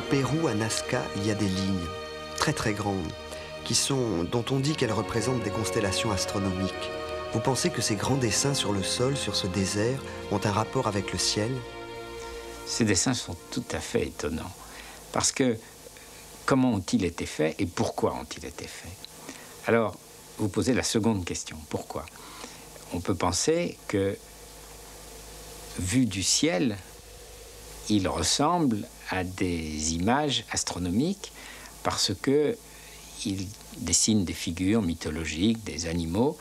Pérou, à Nazca, il y a des lignes très très grandes dont on dit qu'elles représentent des constellations astronomiques. Vous pensez que ces grands dessins sur le sol, sur ce désert, ont un rapport avec le ciel? Ces dessins sont tout à fait étonnants. Parce que comment ont-ils été faits et pourquoi ont-ils été faits? Alors, vous posez la seconde question. Pourquoi? On peut penser que, vu du ciel, ils ressemblent à des images astronomiques parce que ils dessinent des figures mythologiques, des animaux,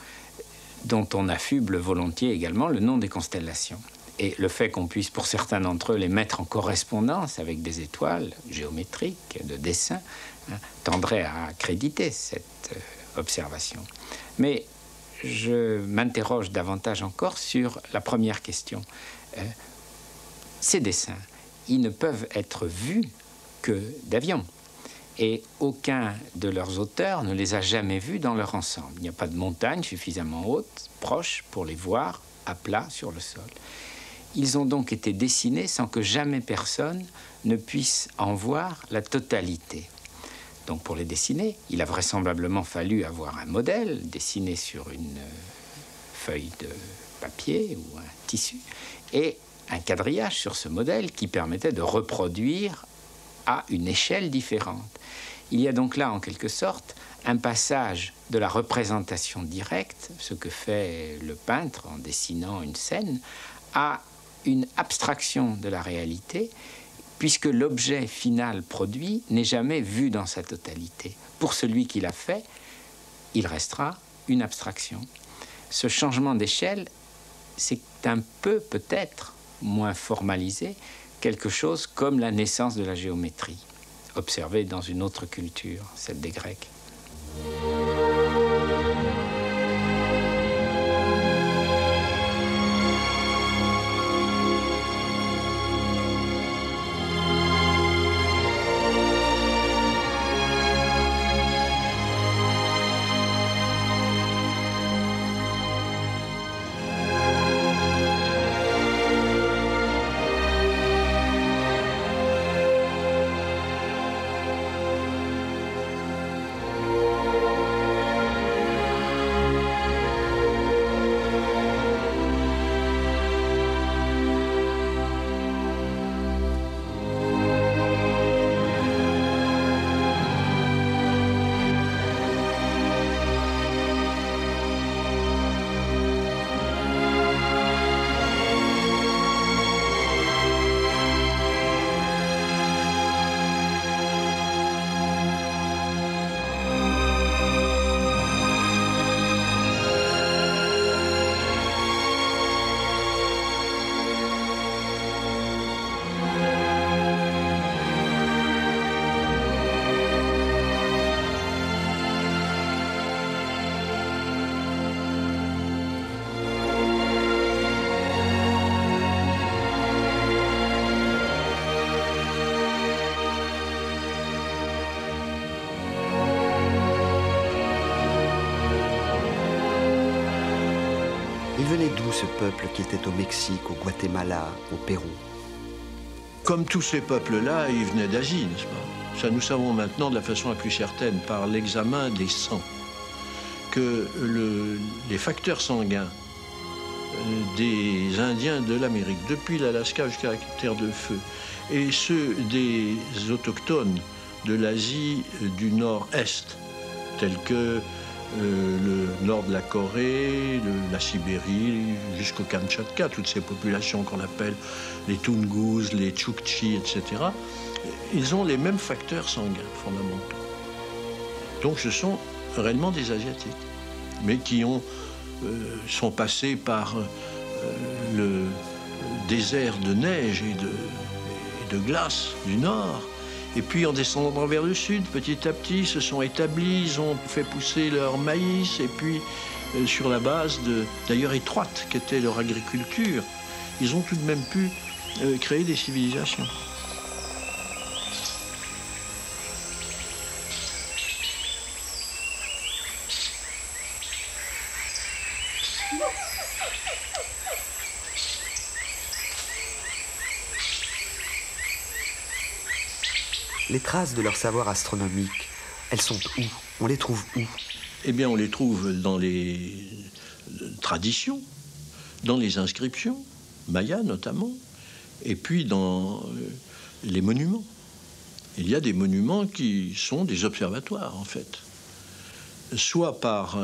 dont on affuble volontiers également le nom des constellations. Et le fait qu'on puisse, pour certains d'entre eux, les mettre en correspondance avec des étoiles géométriques, de dessin, tendrait à accréditer cette observation. Mais je m'interroge davantage encore sur la première question. Ces dessins, ils ne peuvent être vus que d'avion. Et aucun de leurs auteurs ne les a jamais vus dans leur ensemble. Il n'y a pas de montagne suffisamment haute, proche, pour les voir à plat sur le sol. Ils ont donc été dessinés sans que jamais personne ne puisse en voir la totalité. Donc pour les dessiner, il a vraisemblablement fallu avoir un modèle dessiné sur une feuille de papier ou un tissu et un quadrillage sur ce modèle qui permettait de reproduire à une échelle différente. Il y a donc là, en quelque sorte, un passage de la représentation directe, ce que fait le peintre en dessinant une scène, à une abstraction de la réalité, puisque l'objet final produit n'est jamais vu dans sa totalité. Pour celui qui l'a fait, il restera une abstraction. Ce changement d'échelle, c'est un peu, peut-être, moins formalisé, quelque chose comme la naissance de la géométrie, observée dans une autre culture, celle des Grecs. Il venait d'où ce peuple qui était au Mexique, au Guatemala, au Pérou? Comme tous ces peuples-là, ils venaient d'Asie, n'est-ce pas? Ça, nous savons maintenant de la façon la plus certaine, par l'examen des sangs, que les facteurs sanguins des Indiens de l'Amérique, depuis l'Alaska jusqu'à la Terre de Feu, et ceux des autochtones de l'Asie du Nord-Est, tels que le nord de la Corée, la Sibérie, jusqu'au Kamtchatka, toutes ces populations qu'on appelle les Toungous, les Tchoukchi, etc., ils ont les mêmes facteurs sanguins fondamentaux. Donc ce sont réellement des Asiatiques, mais qui sont passés par le désert de neige et de glace du nord. Et puis, en descendant vers le sud, petit à petit, se sont établis, ils ont fait pousser leur maïs, et puis, sur la base d'ailleurs étroite qu'était leur agriculture, ils ont tout de même pu créer des civilisations. Les traces de leur savoir astronomique, elles sont où? On les trouve où? Eh bien, on les trouve dans les traditions, dans les inscriptions, mayas notamment, et puis dans les monuments. Il y a des monuments qui sont des observatoires, en fait. Soit par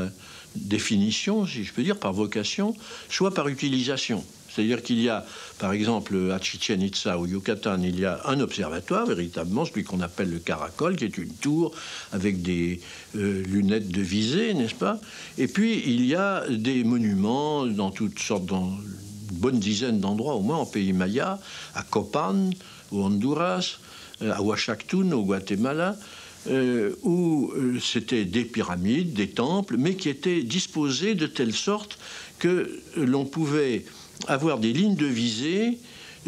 définition, si je peux dire, par vocation, soit par utilisation. C'est-à-dire qu'il y a, par exemple, à Chichen Itza, au Yucatan, il y a un observatoire, véritablement, celui qu'on appelle le Caracol, qui est une tour avec des lunettes de visée, n'est-ce pas? Et puis, il y a des monuments dans toutes sortes, dans une bonne dizaine d'endroits, au moins en pays maya, à Copan, au Honduras, à Huachactún, au Guatemala, où c'était des pyramides, des temples, mais qui étaient disposés de telle sorte que l'on pouvait avoir des lignes de visée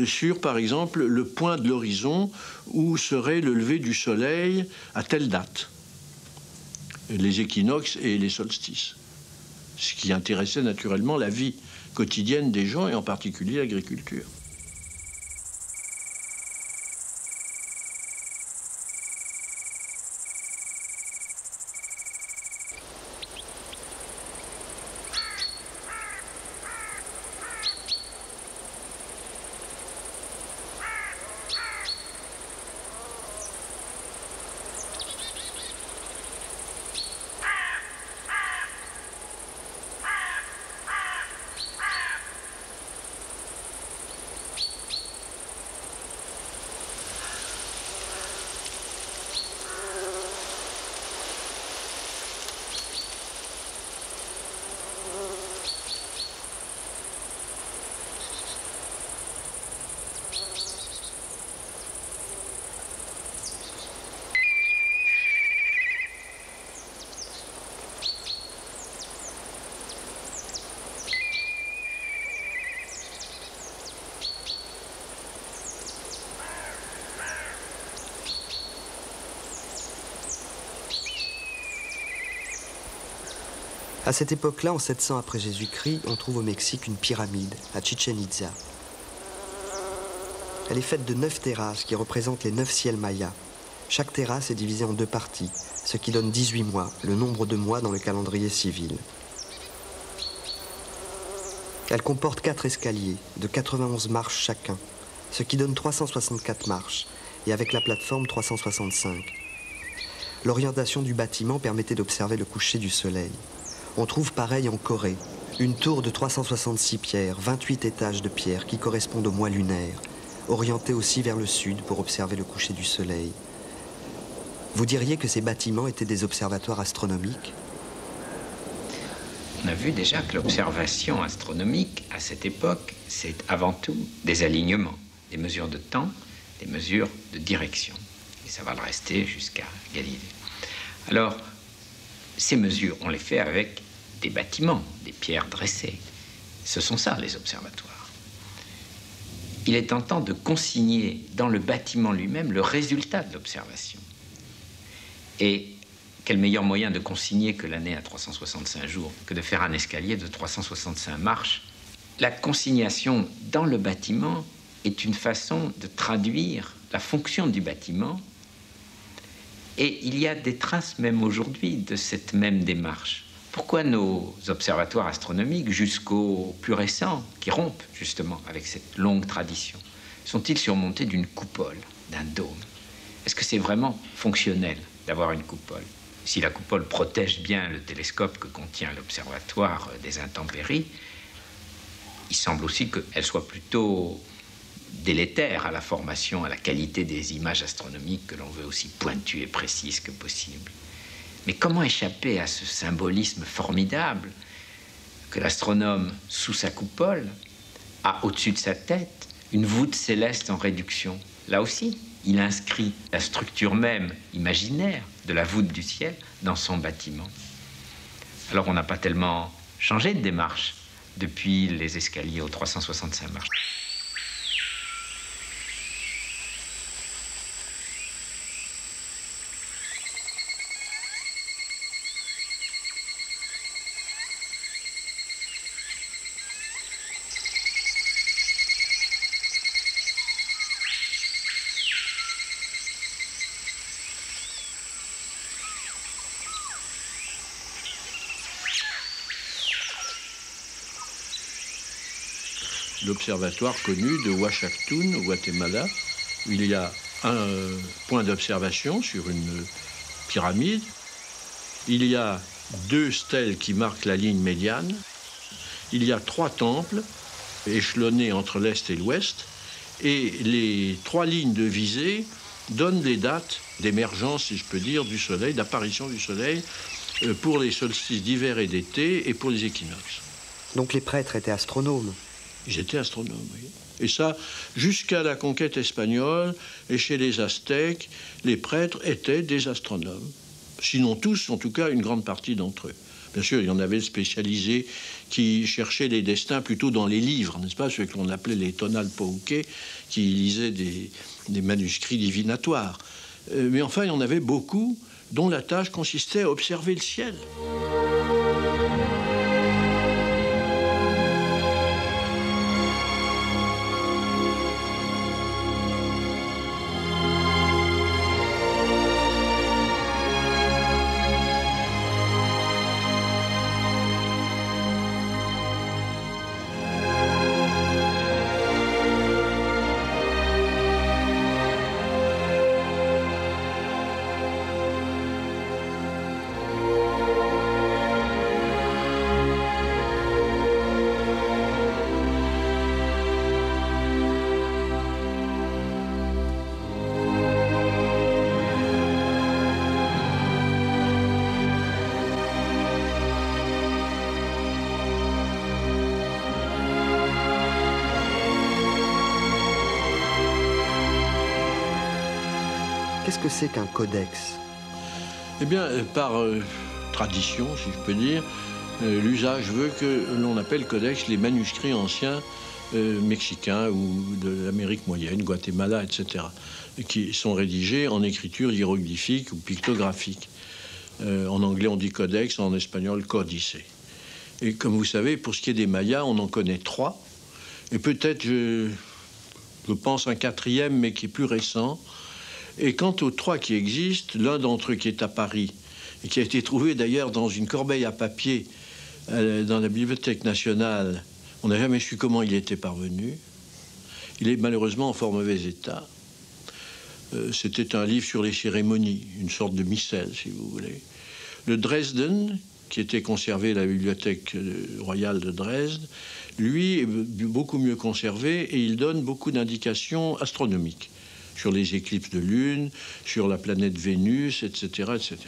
sur, par exemple, le point de l'horizon où serait le lever du soleil à telle date, les équinoxes et les solstices, ce qui intéressait naturellement la vie quotidienne des gens et en particulier l'agriculture. À cette époque-là, en 700 après Jésus-Christ, on trouve au Mexique une pyramide, à Chichen Itza. Elle est faite de 9 terrasses qui représentent les 9 ciels mayas. Chaque terrasse est divisée en 2 parties, ce qui donne 18 mois, le nombre de mois dans le calendrier civil. Elle comporte 4 escaliers, de 91 marches chacun, ce qui donne 364 marches, et avec la plateforme 365. L'orientation du bâtiment permettait d'observer le coucher du soleil. On trouve pareil en Corée, une tour de 366 pierres, 28 étages de pierre qui correspondent au mois lunaire, orientée aussi vers le sud pour observer le coucher du soleil. Vous diriez que ces bâtiments étaient des observatoires astronomiques? On a vu déjà que l'observation astronomique, à cette époque, c'est avant tout des alignements, des mesures de temps, des mesures de direction. Et ça va le rester jusqu'à Galilée. Alors, ces mesures, on les fait avec des bâtiments, des pierres dressées. Ce sont ça, les observatoires. Il est tentant de consigner dans le bâtiment lui-même le résultat de l'observation. Et quel meilleur moyen de consigner que l'année à 365 jours que de faire un escalier de 365 marches? La consignation dans le bâtiment est une façon de traduire la fonction du bâtiment. Et il y a des traces même aujourd'hui de cette même démarche. Pourquoi nos observatoires astronomiques, jusqu'aux plus récents, qui rompent justement avec cette longue tradition, sont-ils surmontés d'une coupole, d'un dôme? Est-ce que c'est vraiment fonctionnel d'avoir une coupole? Si la coupole protège bien le télescope que contient l'observatoire des intempéries, il semble aussi qu'elle soit plutôt délétère à la formation, à la qualité des images astronomiques que l'on veut aussi pointues et précises que possible. Mais comment échapper à ce symbolisme formidable que l'astronome, sous sa coupole, a au-dessus de sa tête une voûte céleste en réduction? Là aussi, il inscrit la structure même imaginaire de la voûte du ciel dans son bâtiment. Alors on n'a pas tellement changé de démarche depuis les escaliers aux 365 marches. l'observatoire connu de Huachactún, au Guatemala. Il y a un point d'observation sur une pyramide. Il y a 2 stèles qui marquent la ligne médiane. Il y a 3 temples échelonnés entre l'Est et l'Ouest. Et les 3 lignes de visée donnent les dates d'émergence, si je peux dire, du Soleil, d'apparition du Soleil pour les solstices d'hiver et d'été et pour les équinoxes. Donc les prêtres étaient astronomes? Ils étaient astronomes, oui. Et ça, jusqu'à la conquête espagnole et chez les Aztèques, les prêtres étaient des astronomes. Sinon tous, en tout cas une grande partie d'entre eux. Bien sûr, il y en avait spécialisés qui cherchaient les destins plutôt dans les livres, n'est-ce pas, ceux que l'on appelait les tonalpauque, qui lisaient des manuscrits divinatoires. Mais enfin, il y en avait beaucoup dont la tâche consistait à observer le ciel. Qu'est-ce que c'est qu'un codex? Eh bien, par tradition, si je peux dire, l'usage veut que l'on appelle codex les manuscrits anciens mexicains ou de l'Amérique moyenne, Guatemala, etc., qui sont rédigés en écriture hiéroglyphique ou pictographique. En anglais, on dit codex, en espagnol, códice. Et comme vous savez, pour ce qui est des Mayas, on en connaît 3. Et peut-être, je pense, un 4e, mais qui est plus récent. Et quant aux 3 qui existent, l'un d'entre eux qui est à Paris, et qui a été trouvé d'ailleurs dans une corbeille à papier dans la Bibliothèque nationale, on n'a jamais su comment il était parvenu. Il est malheureusement en fort mauvais état. C'était un livre sur les cérémonies, une sorte de missel, si vous voulez. Le Dresden, qui était conservé à la Bibliothèque royale de Dresde, lui est beaucoup mieux conservé et il donne beaucoup d'indications astronomiques sur les éclipses de lune, sur la planète Vénus, etc., etc.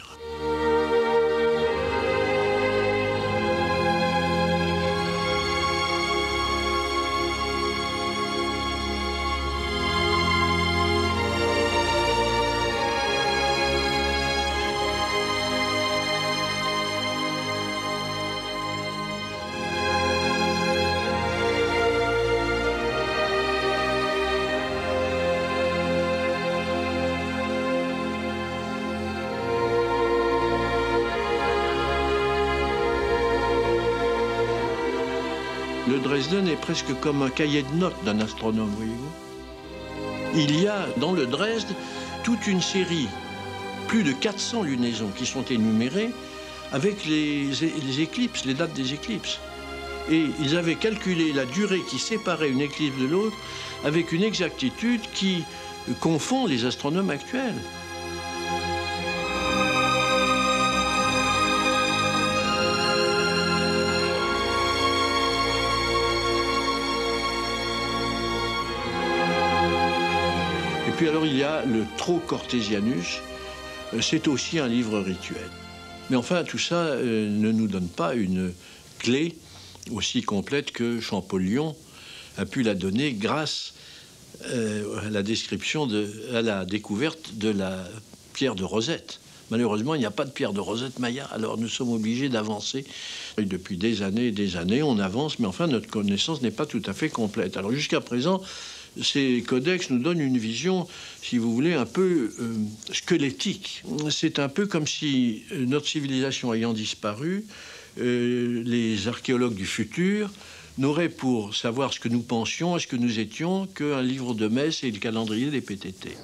Le Dresden est presque comme un cahier de notes d'un astronome, voyez-vous. Il y a dans le Dresde toute une série, plus de 400 lunaisons qui sont énumérées avec les éclipses, les dates des éclipses. Et ils avaient calculé la durée qui séparait une éclipse de l'autre avec une exactitude qui confond les astronomes actuels. Et puis alors il y a le Trocartesianus, c'est aussi un livre rituel. Mais enfin tout ça ne nous donne pas une clé aussi complète que Champollion a pu la donner grâce à la description, à la découverte de la pierre de Rosette. Malheureusement, il n'y a pas de pierre de Rosette maya, alors nous sommes obligés d'avancer. Et depuis des années, on avance, mais enfin notre connaissance n'est pas tout à fait complète. Alors jusqu'à présent, ces codex nous donnent une vision, si vous voulez, un peu squelettique. C'est un peu comme si notre civilisation ayant disparu, les archéologues du futur n'auraient pour savoir ce que nous pensions et ce que nous étions qu'un livre de messe et le calendrier des PTT.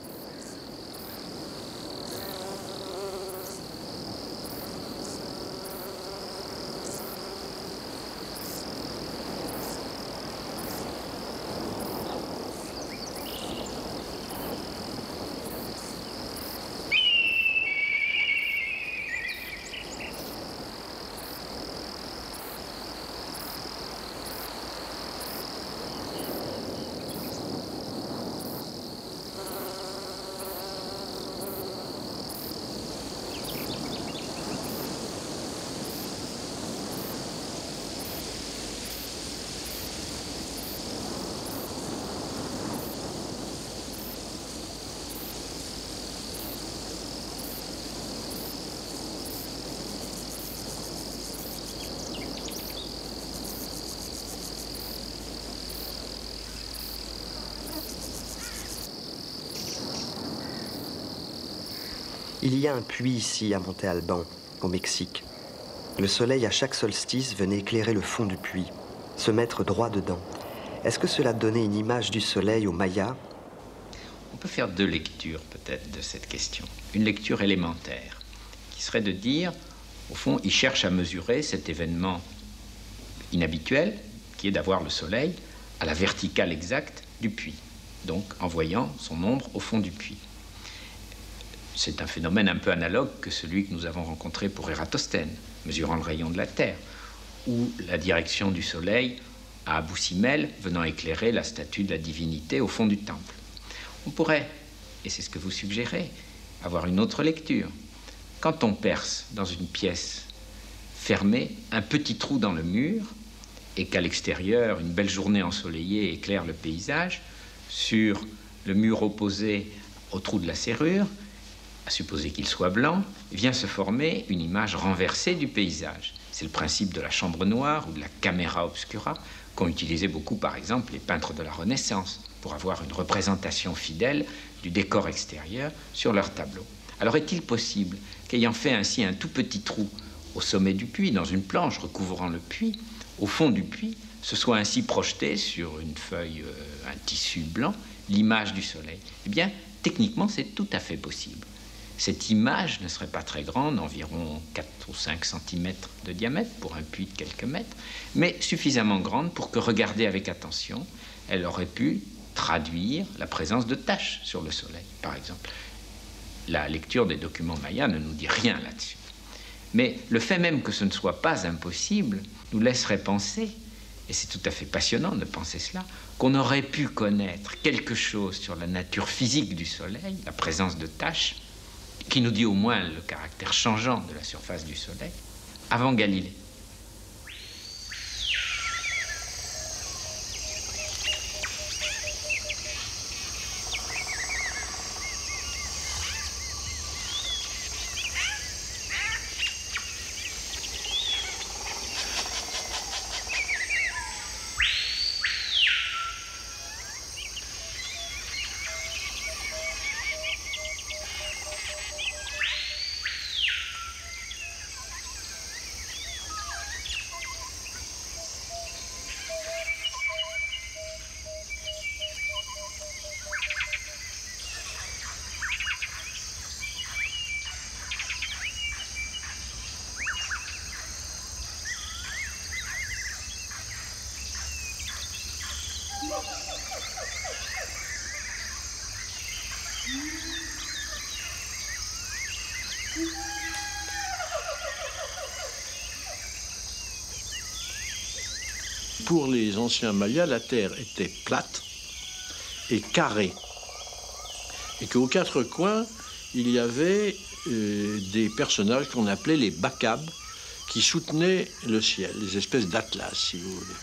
Il y a un puits ici, à Monte Alban, au Mexique. Le soleil, à chaque solstice, venait éclairer le fond du puits, se mettre droit dedans. Est-ce que cela donnait une image du soleil aux Mayas? On peut faire deux lectures, peut-être, de cette question. Une lecture élémentaire, qui serait de dire, au fond, il cherche à mesurer cet événement inhabituel, qui est d'avoir le soleil à la verticale exacte du puits, donc en voyant son ombre au fond du puits. C'est un phénomène un peu analogue que celui que nous avons rencontré pour Ératosthène, mesurant le rayon de la Terre, ou la direction du soleil à Abou Simbel venant éclairer la statue de la divinité au fond du temple. On pourrait, et c'est ce que vous suggérez, avoir une autre lecture. Quand on perce dans une pièce fermée un petit trou dans le mur et qu'à l'extérieur, une belle journée ensoleillée éclaire le paysage, sur le mur opposé au trou de la serrure, à supposer qu'il soit blanc, vient se former une image renversée du paysage. C'est le principe de la chambre noire ou de la camera obscura qu'ont utilisé beaucoup, par exemple, les peintres de la Renaissance pour avoir une représentation fidèle du décor extérieur sur leur tableau. Alors est-il possible qu'ayant fait ainsi un tout petit trou au sommet du puits, dans une planche recouvrant le puits, au fond du puits, se soit ainsi projeté sur une feuille, un tissu blanc, l'image du soleil? Eh bien, techniquement, c'est tout à fait possible. Cette image ne serait pas très grande, environ 4 ou 5 cm de diamètre pour un puits de quelques mètres, mais suffisamment grande pour que, regardée avec attention, elle aurait pu traduire la présence de taches sur le soleil, par exemple. La lecture des documents mayas ne nous dit rien là-dessus. Mais le fait même que ce ne soit pas impossible nous laisserait penser, et c'est tout à fait passionnant de penser cela, qu'on aurait pu connaître quelque chose sur la nature physique du soleil, la présence de taches, qui nous dit au moins le caractère changeant de la surface du soleil, avant Galilée. Pour les anciens Mayas, la terre était plate et carrée. Et qu'aux quatre coins, il y avait des personnages qu'on appelait les Bacabes, qui soutenaient le ciel, les espèces d'atlas, si vous voulez.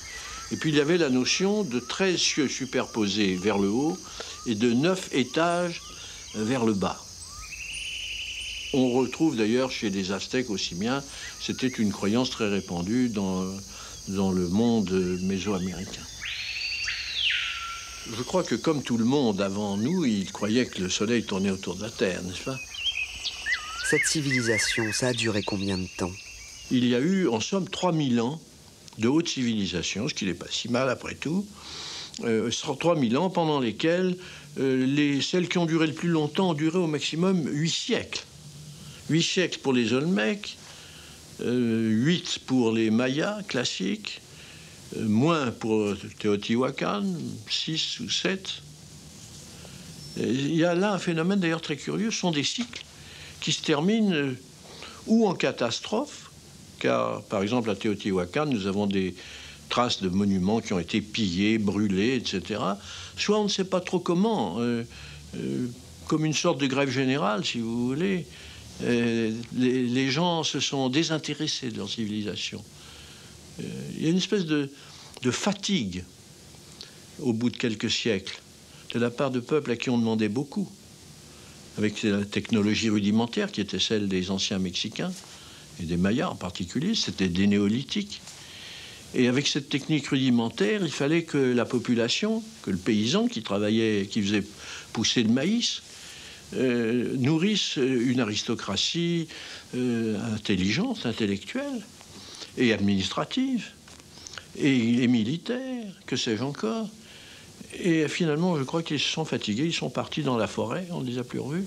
Et puis il y avait la notion de 13 cieux superposés vers le haut et de 9 étages vers le bas. On retrouve d'ailleurs chez les Aztèques aussi bien, c'était une croyance très répandue dans le monde mésoaméricain. Je crois que comme tout le monde avant nous, ils croyaient que le soleil tournait autour de la Terre, n'est-ce pas? Cette civilisation, ça a duré combien de temps? Il y a eu en somme 3000 ans de haute civilisation, ce qui n'est pas si mal après tout. 3000 ans pendant lesquels celles qui ont duré le plus longtemps ont duré au maximum 8 siècles. 8 siècles pour les Olmèques, 8 pour les Mayas classiques, moins pour Teotihuacan, 6 ou 7. Il y a là un phénomène d'ailleurs très curieux, ce sont des cycles qui se terminent ou en catastrophe, car par exemple à Teotihuacan, nous avons des traces de monuments qui ont été pillés, brûlés, etc. Soit on ne sait pas trop comment, comme une sorte de grève générale, si vous voulez. Les gens se sont désintéressés de leur civilisation. Il y a une espèce de fatigue au bout de quelques siècles de la part de peuples à qui on demandait beaucoup, avec la technologie rudimentaire qui était celle des anciens Mexicains et des Mayas en particulier, c'était des néolithiques. Et avec cette technique rudimentaire, il fallait que la population, que le paysan qui travaillait, qui faisait pousser le maïs, nourrissent une aristocratie intelligente, intellectuelle et administrative et militaire, que sais-je encore. Et finalement, je crois qu'ils se sont fatigués, ils sont partis dans la forêt, on ne les a plus revus.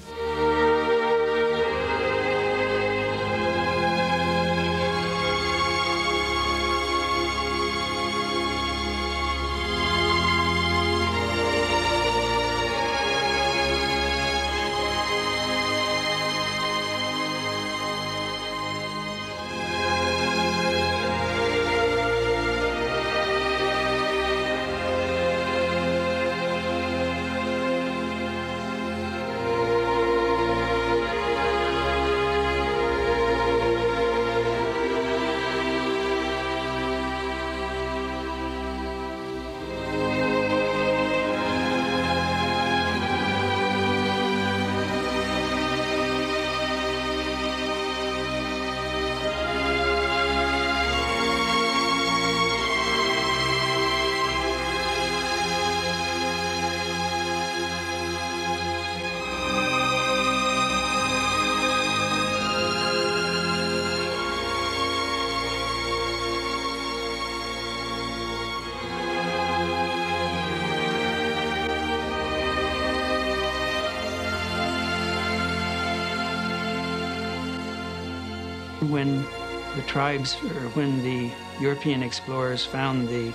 When the European explorers found the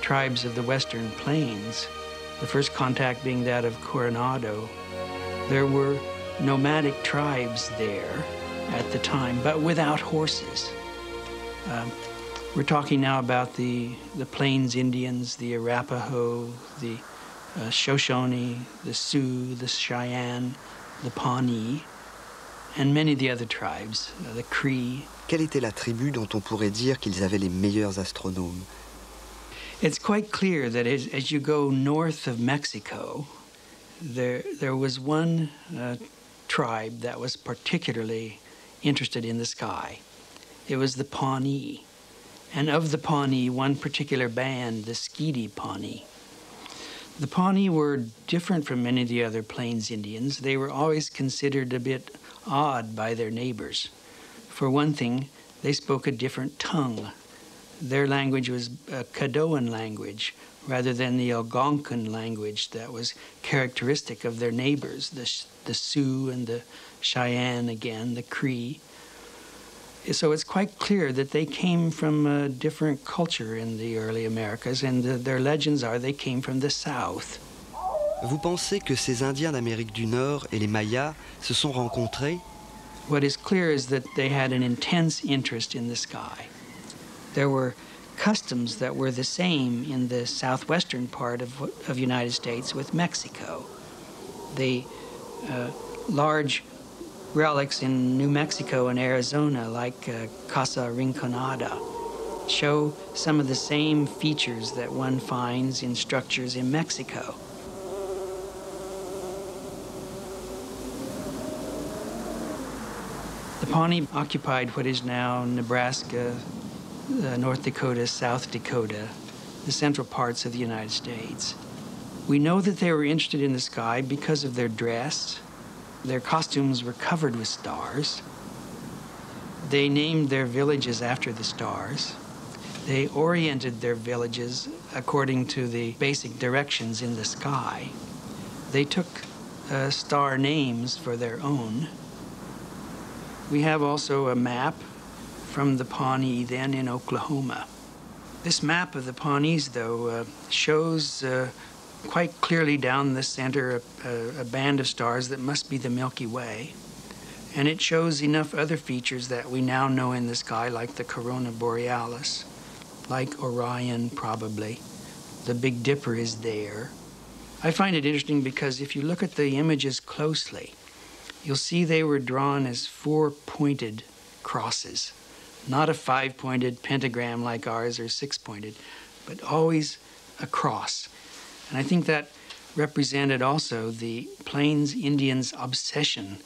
tribes of the Western Plains, the first contact being that of Coronado, there were nomadic tribes there at the time, but without horses. We're talking now about the Plains Indians, the Arapaho, the Shoshone, the Sioux, the Cheyenne, the Pawnee, and many of the other tribes, the Cree. Quelle était la tribu dont on pourrait dire qu'ils avaient les meilleurs astronomes? It's quite clear that as you go north of Mexico, there was one tribe that was particularly interested in the sky. It was the Pawnee. And of the Pawnee, one particular band, the Skeety Pawnee. The Pawnee were different from many of the other Plains Indians. They were always considered a bit odd by their neighbors. For one thing, they spoke a different tongue. Their language was a Caddoan language rather than the Algonquin language that was characteristic of their neighbors, the Sioux and the Cheyenne again, the Cree. So it's quite clear that they came from a different culture in the early Americas, and their legends are they came from the South. Vous pensez que ces Indiens d'Amérique du Nord et les Mayas se sont rencontrés? What is clear is that they had an intense interest in the sky. There were customs that were the same in the southwestern part of United States with Mexico. The large relics in New Mexico and Arizona, like Casa Rinconada, show some of the same features that one finds in structures in Mexico. The Pawnee occupied what is now Nebraska, North Dakota, South Dakota, the central parts of the United States. We know that they were interested in the sky because of their dress. Their costumes were covered with stars. They named their villages after the stars. They oriented their villages according to the basic directions in the sky. They took star names for their own. We have also a map from the Pawnee then in Oklahoma. This map of the Pawnees, though, shows quite clearly down the center a band of stars that must be the Milky Way. And it shows enough other features that we now know in the sky, like the Corona Borealis, like Orion probably. The Big Dipper is there. I find it interesting because if you look at the images closely, you'll see they were drawn as four-pointed crosses, not a five-pointed pentagram like ours or six-pointed, but always a cross. And I think that represented also the Plains Indians' obsession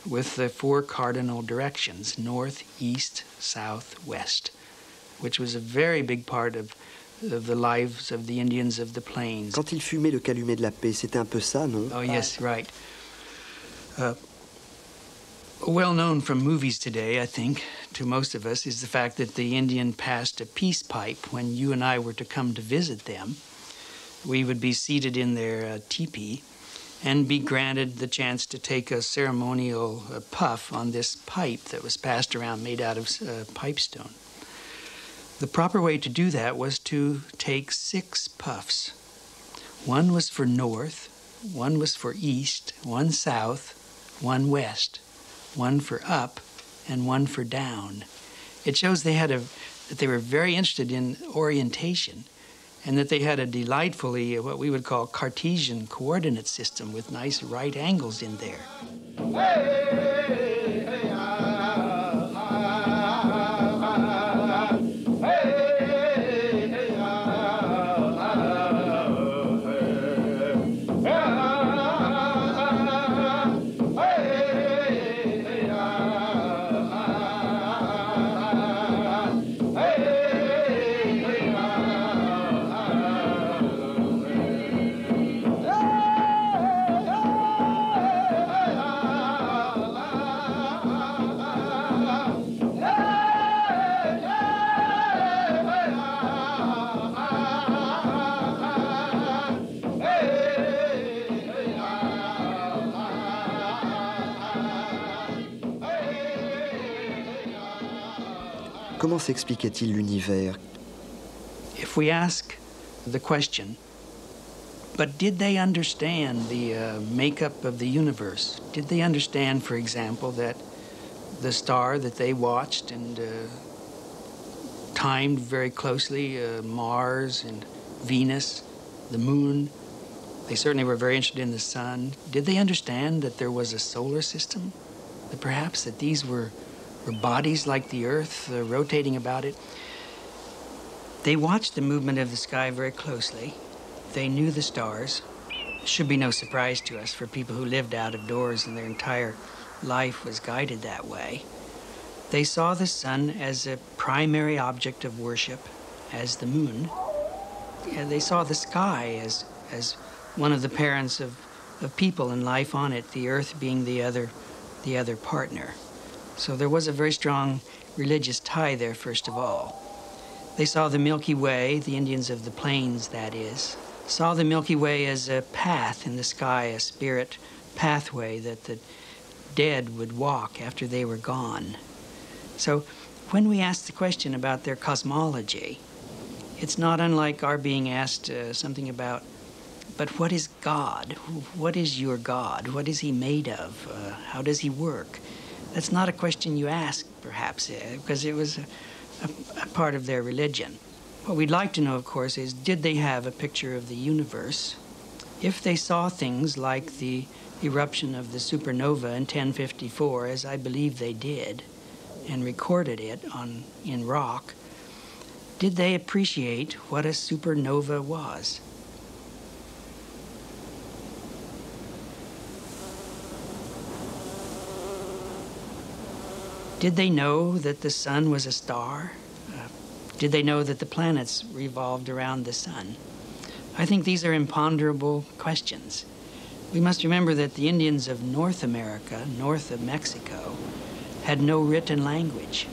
with the four cardinal directions, north, east, south, west, which was a very big part of the lives of the Indians of the Plains. Quand ils fumaient le calumet de la paix, c'était un peu ça, non? Oh, yes, right. Well known from movies today, I think, to most of us, is the fact that the Indian passed a peace pipe when you and I were to come to visit them. We would be seated in their teepee and be granted the chance to take a ceremonial puff on this pipe that was passed around, made out of pipestone. The proper way to do that was to take 6 puffs. One was for north, one was for east, one south, one west, one for up, and one for down. It shows that they were very interested in orientation, and that they had a delightfully, what we would call Cartesian coordinate system with nice right angles in there. Comment s'expliquait-il l'univers? If we ask the question, but did they understand the makeup of the universe? Did they understand, for example, that the star that they watched and timed very closely, Mars and Venus, the moon, they certainly were very interested in the sun. Did they understand that there was a solar system? That perhaps that these were bodies like the Earth rotating about it? They watched the movement of the sky very closely. They knew the stars. It should be no surprise to us for people who lived out of doors and their entire life was guided that way. They saw the sun as a primary object of worship, as the moon. And they saw the sky as one of the parents of people and life on it, the Earth being the other partner. So there was a very strong religious tie there, first of all. They saw the Milky Way, the Indians of the Plains, that is, saw the Milky Way as a path in the sky, a spirit pathway that the dead would walk after they were gone. So when we ask the question about their cosmology, it's not unlike our being asked something about, but what is God? What is your God? What is he made of? How does he work? That's not a question you ask, perhaps, because it was a part of their religion. What we'd like to know, of course, is did they have a picture of the universe? If they saw things like the eruption of the supernova in 1054, as I believe they did, and recorded it in rock, did they appreciate what a supernova was? Did they know that the sun was a star? Did they know that the planets revolved around the sun? I think these are imponderable questions. We must remember that the Indians of North America, north of Mexico, had no written language.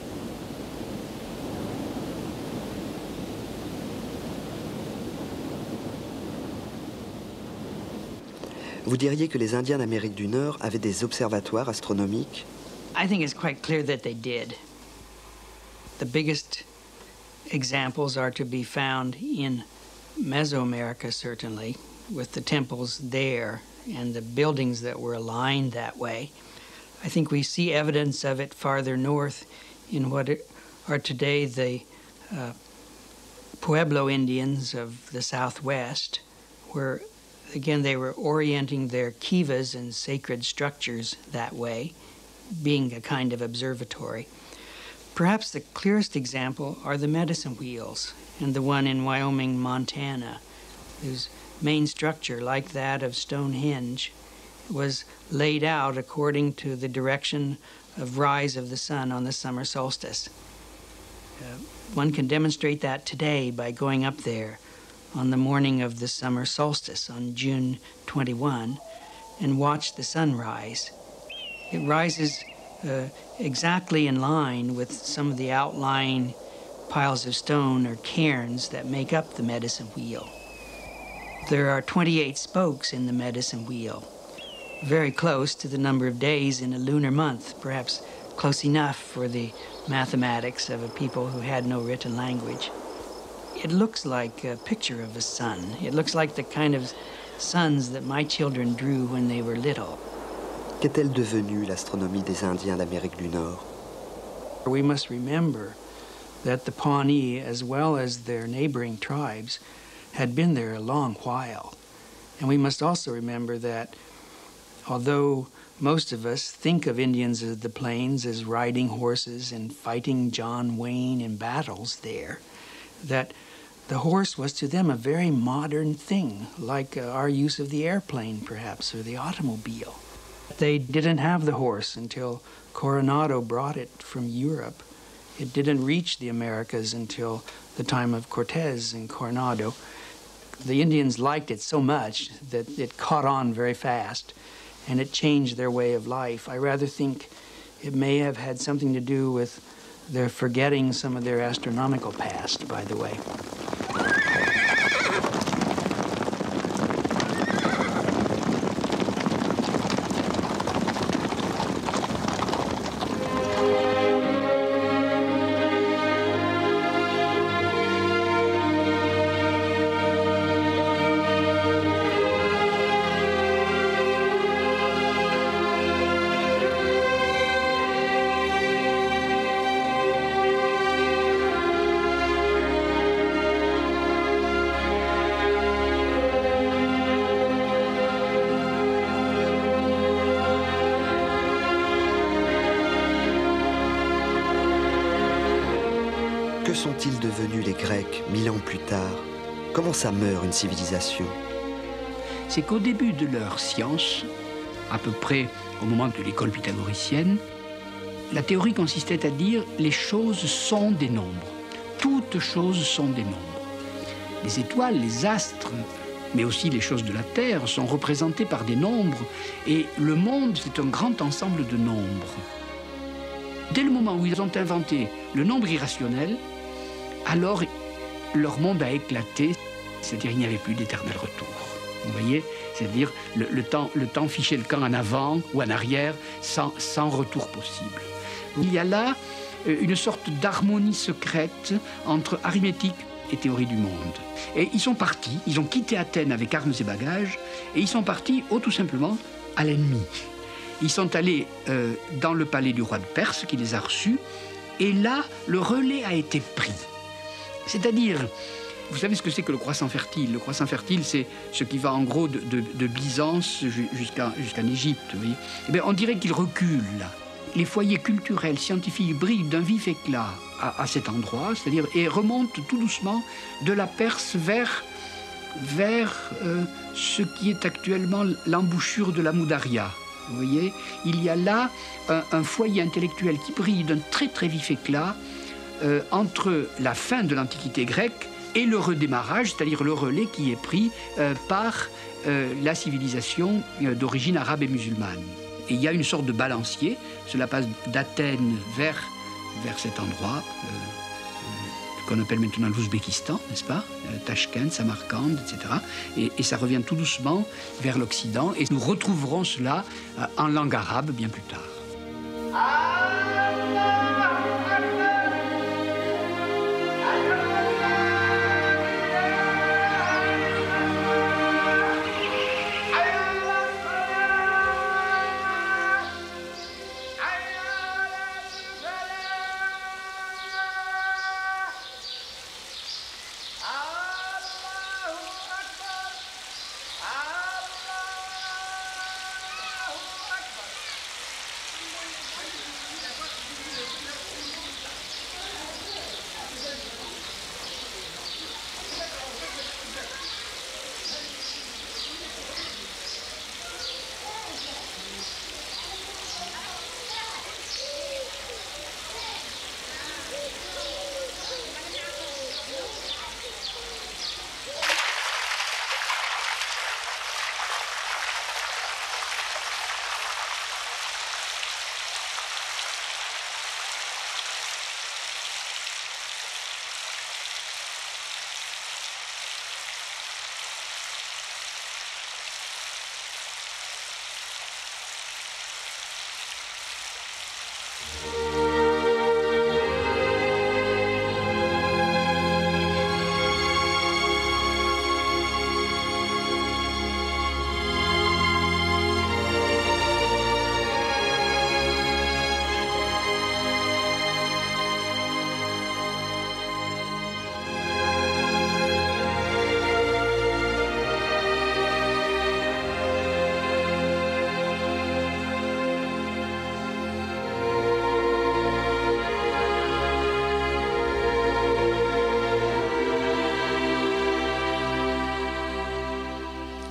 Vous diriez que les Indiens d'Amérique du Nord avaient des observatoires astronomiques? I think it's quite clear that they did. The biggest examples are to be found in Mesoamerica, certainly, with the temples there and the buildings that were aligned that way. I think we see evidence of it farther north in what are today the Pueblo Indians of the Southwest, where, again, they were orienting their kivas and sacred structures that way, being a kind of observatory. Perhaps the clearest example are the medicine wheels, and the one in Wyoming, Montana, whose main structure, like that of Stonehenge, was laid out according to the direction of rise of the sun on the summer solstice. One can demonstrate that today by going up there on the morning of the summer solstice on June 21 and watch the sun rise. It rises exactly in line with some of the outlying piles of stone or cairns that make up the medicine wheel. There are 28 spokes in the medicine wheel, very close to the number of days in a lunar month, perhaps close enough for the mathematics of a people who had no written language. It looks like a picture of a sun. It looks like the kind of suns that my children drew when they were little. Qu'est-elle devenue, l'astronomie des Indiens d'Amérique du Nord? We must remember that the Pawnee, as well as their neighboring tribes, had been there a long while. And we must also remember that although most of us think of Indians of the plains as riding horses and fighting John Wayne in battles there, that the horse was to them a very modern thing, like our use of the airplane, perhaps, or the automobile. They didn't have the horse until Coronado brought it from Europe. It didn't reach the Americas until the time of Cortez and Coronado. The Indians liked it so much that it caught on very fast, and it changed their way of life. I rather think it may have had something to do with their forgetting some of their astronomical past, by the way. Que sont-ils devenus les Grecs 1000 ans plus tard? Comment ça meurt une civilisation? C'est qu'au début de leur science, à peu près au moment de l'école pythagoricienne, la théorie consistait à dire les choses sont des nombres. Toutes choses sont des nombres. Les étoiles, les astres, mais aussi les choses de la Terre sont représentées par des nombres et le monde, c'est un grand ensemble de nombres. Dès le moment où ils ont inventé le nombre irrationnel, alors leur monde a éclaté, c'est-à-dire il n'y avait plus d'éternel retour. Vous voyez, c'est-à-dire le temps fichait le camp en avant ou en arrière sans retour possible. Il y a là une sorte d'harmonie secrète entre arithmétique et théorie du monde. Et ils sont partis, ils ont quitté Athènes avec armes et bagages, et ils sont partis tout simplement à l'ennemi. Ils sont allés dans le palais du roi de Perse qui les a reçus, et là, le relais a été pris. C'est-à-dire, vous savez ce que c'est que le croissant fertile? Le croissant fertile, c'est ce qui va en gros de Byzance jusqu'en Égypte. Vous voyez, eh bien, on dirait qu'il recule là. Les foyers culturels, scientifiques brillent d'un vif éclat à cet endroit, c'est-à-dire, et remontent tout doucement de la Perse vers ce qui est actuellement l'embouchure de la Moudaria. Vous voyez, il y a là un foyer intellectuel qui brille d'un très très vif éclat entre la fin de l'Antiquité grecque et le redémarrage, c'est-à-dire le relais qui est pris par la civilisation d'origine arabe et musulmane. Et il y a une sorte de balancier, cela passe d'Athènes vers cet endroit qu'on appelle maintenant l'Ouzbékistan, n'est-ce pas? Tachkent, Samarcande, etc. Et ça revient tout doucement vers l'Occident, et nous retrouverons cela en langue arabe bien plus tard.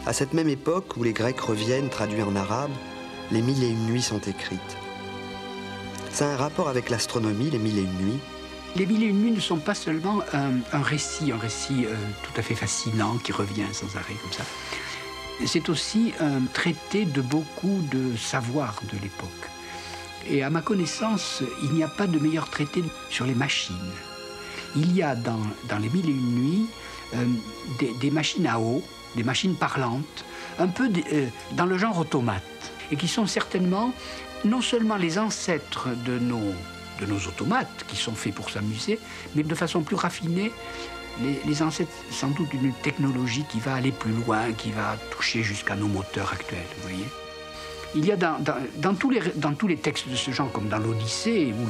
À cette même époque où les Grecs reviennent traduits en arabe, les 1001 nuits sont écrites. Ça a un rapport avec l'astronomie, les 1001 nuits. Les 1001 nuits ne sont pas seulement un récit tout à fait fascinant qui revient sans arrêt comme ça. C'est aussi un traité de beaucoup de savoirs de l'époque. Et à ma connaissance, il n'y a pas de meilleur traité sur les machines. Il y a dans les 1001 nuits des machines à eau, des machines parlantes, un peu dans le genre automate, et qui sont certainement non seulement les ancêtres de nos automates, qui sont faits pour s'amuser, mais de façon plus raffinée, les ancêtres sans doute d'une technologie qui va aller plus loin, qui va toucher jusqu'à nos moteurs actuels, vous voyez. Il y a dans tous les textes de ce genre, comme dans l'Odyssée, où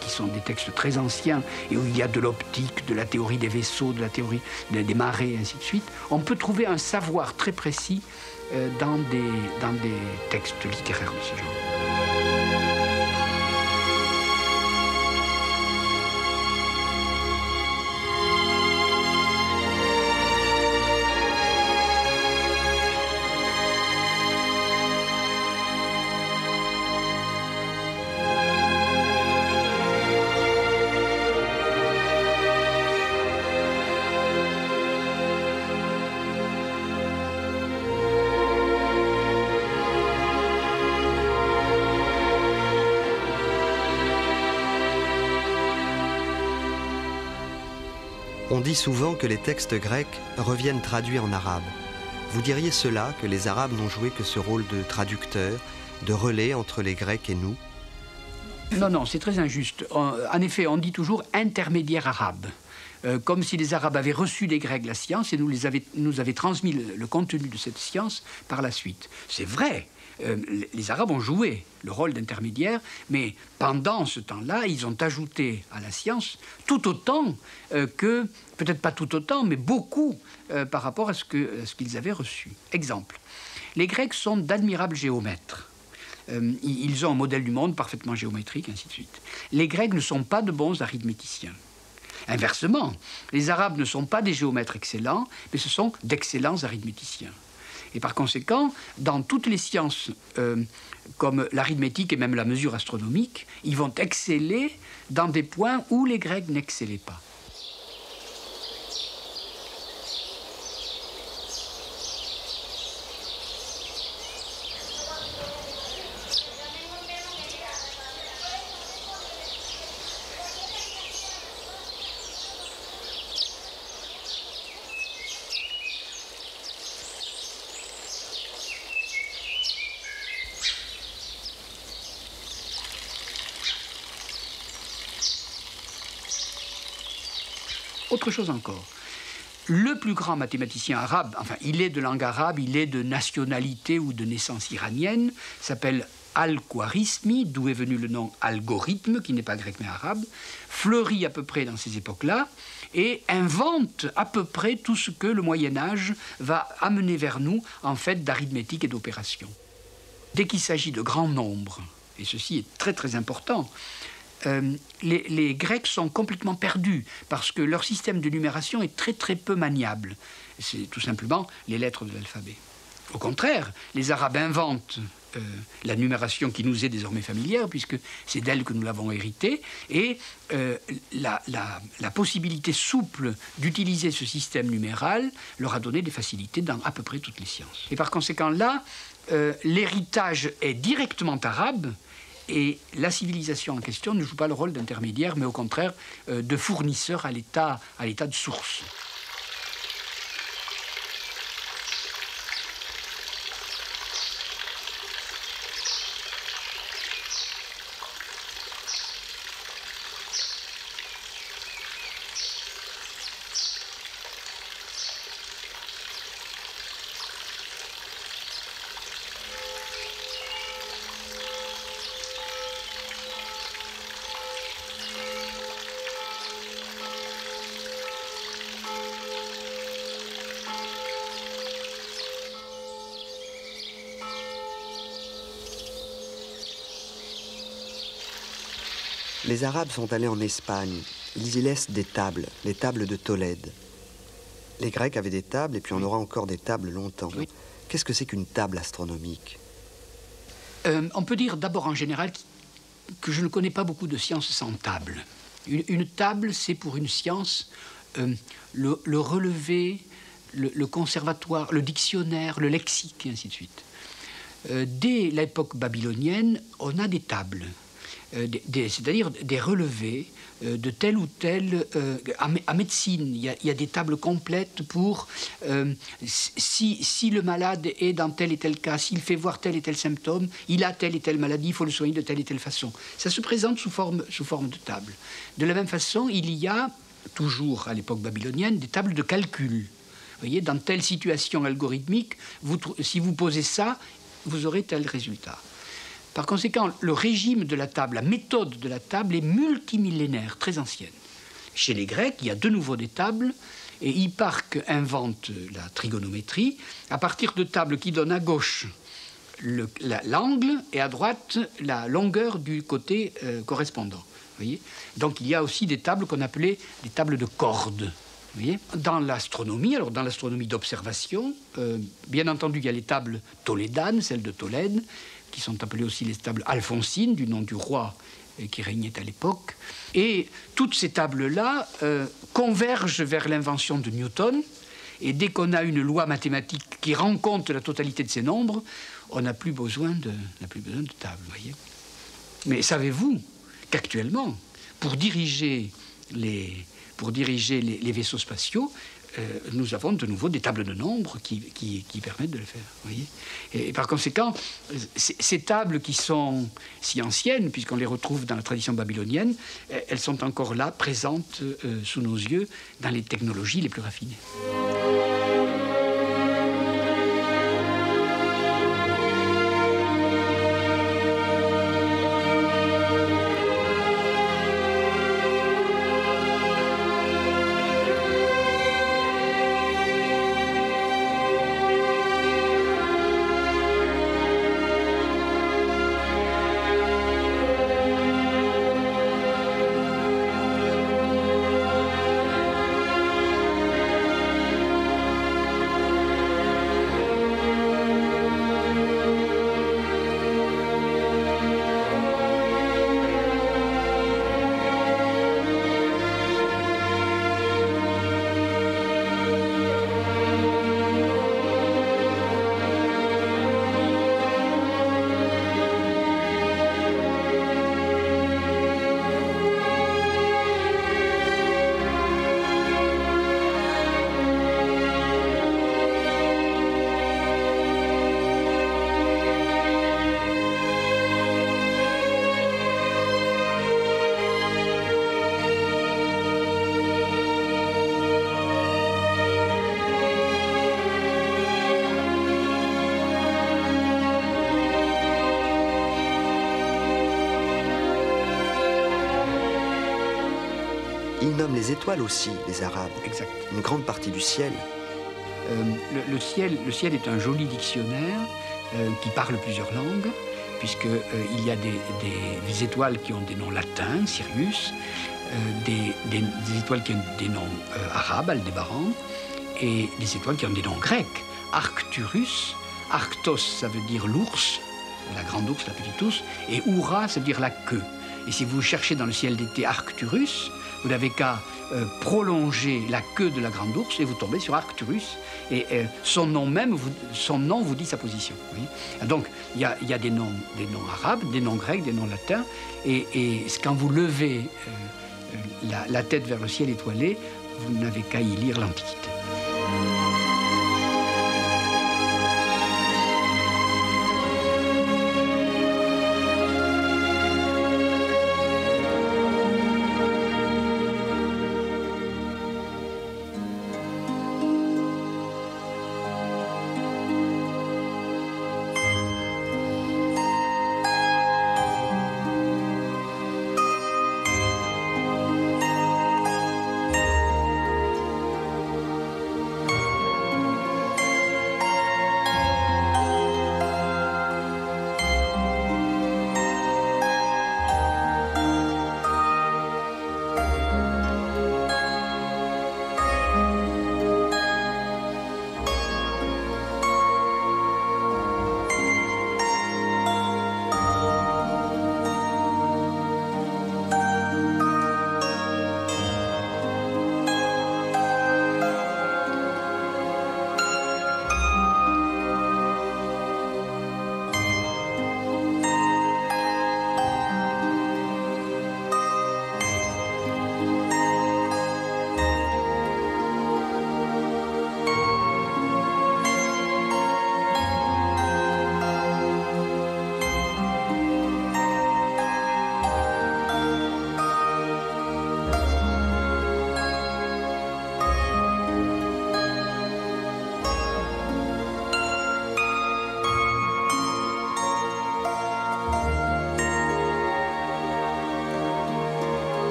qui sont des textes très anciens, et où il y a de l'optique, de la théorie des vaisseaux, de la théorie des marées, et ainsi de suite, on peut trouver un savoir très précis dans des textes littéraires de ce genre. On dit souvent que les textes grecs reviennent traduits en arabe. Vous diriez cela, que les Arabes n'ont joué que ce rôle de traducteur, de relais entre les Grecs et nous? Non, c'est très injuste. En effet, on dit toujours intermédiaire arabe. Comme si les Arabes avaient reçu des Grecs la science et nous avaient transmis le contenu de cette science par la suite. C'est vrai, les Arabes ont joué le rôle d'intermédiaire, mais pendant ce temps-là, ils ont ajouté à la science tout autant que, peut-être pas tout autant, mais beaucoup par rapport à ce qu'ils avaient reçu. Exemple, les Grecs sont d'admirables géomètres. Ils ont un modèle du monde parfaitement géométrique, ainsi de suite. Les Grecs ne sont pas de bons arithméticiens. Inversement, les Arabes ne sont pas des géomètres excellents, mais ce sont d'excellents arithméticiens. Et par conséquent, dans toutes les sciences comme l'arithmétique et même la mesure astronomique, ils vont exceller dans des points où les Grecs n'excellaient pas. Autre chose encore, le plus grand mathématicien arabe, enfin il est de langue arabe, il est de nationalité ou de naissance iranienne, s'appelle Al-Khwarizmi, d'où est venu le nom algorithme, qui n'est pas grec mais arabe, fleurit à peu près dans ces époques-là et invente à peu près tout ce que le Moyen-Âge va amener vers nous en fait d'arithmétique et d'opération. Dès qu'il s'agit de grands nombres, et ceci est très très important, les Grecs sont complètement perdus parce que leur système de numération est très très peu maniable. C'est tout simplement les lettres de l'alphabet. Au contraire, les Arabes inventent la numération qui nous est désormais familière puisque c'est d'elle que nous l'avons héritée et la possibilité souple d'utiliser ce système numéral leur a donné des facilités dans à peu près toutes les sciences. Et par conséquent là, l'héritage est directement arabe. Et la civilisation en question ne joue pas le rôle d'intermédiaire, mais au contraire de fournisseur à l'état de source. Les Arabes sont allés en Espagne. Ils y laissent des tables, les tables de Tolède. Les Grecs avaient des tables, et puis on aura encore des tables longtemps. Oui. Qu'est-ce que c'est qu'une table astronomique? On peut dire d'abord en général que je ne connais pas beaucoup de sciences sans table. Une table, c'est pour une science le relevé, le conservatoire, le dictionnaire, le lexique, et ainsi de suite. Dès l'époque babylonienne, on a des tables, c'est-à-dire des relevés de tel ou tel... en médecine, il y a des tables complètes pour... si le malade est dans tel et tel cas, s'il fait voir tel et tel symptôme, il a telle et telle maladie, il faut le soigner de telle et telle façon. Ça se présente sous forme de table. De la même façon, il y a, toujours à l'époque babylonienne, des tables de calcul. Vous voyez, dans telle situation algorithmique, si vous posez ça, vous aurez tel résultat. Par conséquent, le régime de la table, la méthode de la table est multimillénaire, très ancienne. Chez les Grecs, il y a de nouveau des tables, et Hipparque invente la trigonométrie à partir de tables qui donnent à gauche l'angle et à droite la longueur du côté correspondant. Vous voyez ? Donc il y a aussi des tables qu'on appelait des tables de cordes. Vous voyez ? Dans l'astronomie, alors dans l'astronomie d'observation, bien entendu, il y a les tables tolédanes, celles de Tolède, qui sont appelées aussi les tables alphonsines, du nom du roi qui régnait à l'époque. Et toutes ces tables-là convergent vers l'invention de Newton. Et dès qu'on a une loi mathématique qui rend compte de la totalité de ces nombres, on n'a plus besoin de table. Voyez. Mais savez-vous qu'actuellement, pour diriger les vaisseaux spatiaux, nous avons de nouveau des tables de nombres qui permettent de le faire. Voyez. Et par conséquent, ces tables qui sont si anciennes, puisqu'on les retrouve dans la tradition babylonienne, elles sont encore là, présentes sous nos yeux, dans les technologies les plus raffinées. Ils nomment les étoiles aussi, les Arabes. Exact. Une grande partie du ciel. Le ciel est un joli dictionnaire qui parle plusieurs langues, puisqu'il y a des étoiles qui ont des noms latins, Sirius, des étoiles qui ont des noms arabes, Aldébaran, et des étoiles qui ont des noms grecs. Arcturus, Arctos, ça veut dire l'ours, la grande ours, la petite ours, et Oura, ça veut dire la queue. Et si vous cherchez dans le ciel d'été Arcturus, vous n'avez qu'à prolonger la queue de la grande ours et vous tombez sur Arcturus. Et son nom vous dit sa position. Oui. Donc, il y a des noms arabes, des noms grecs, des noms latins. Et quand vous levez la tête vers le ciel étoilé, vous n'avez qu'à y lire l'Antiquité.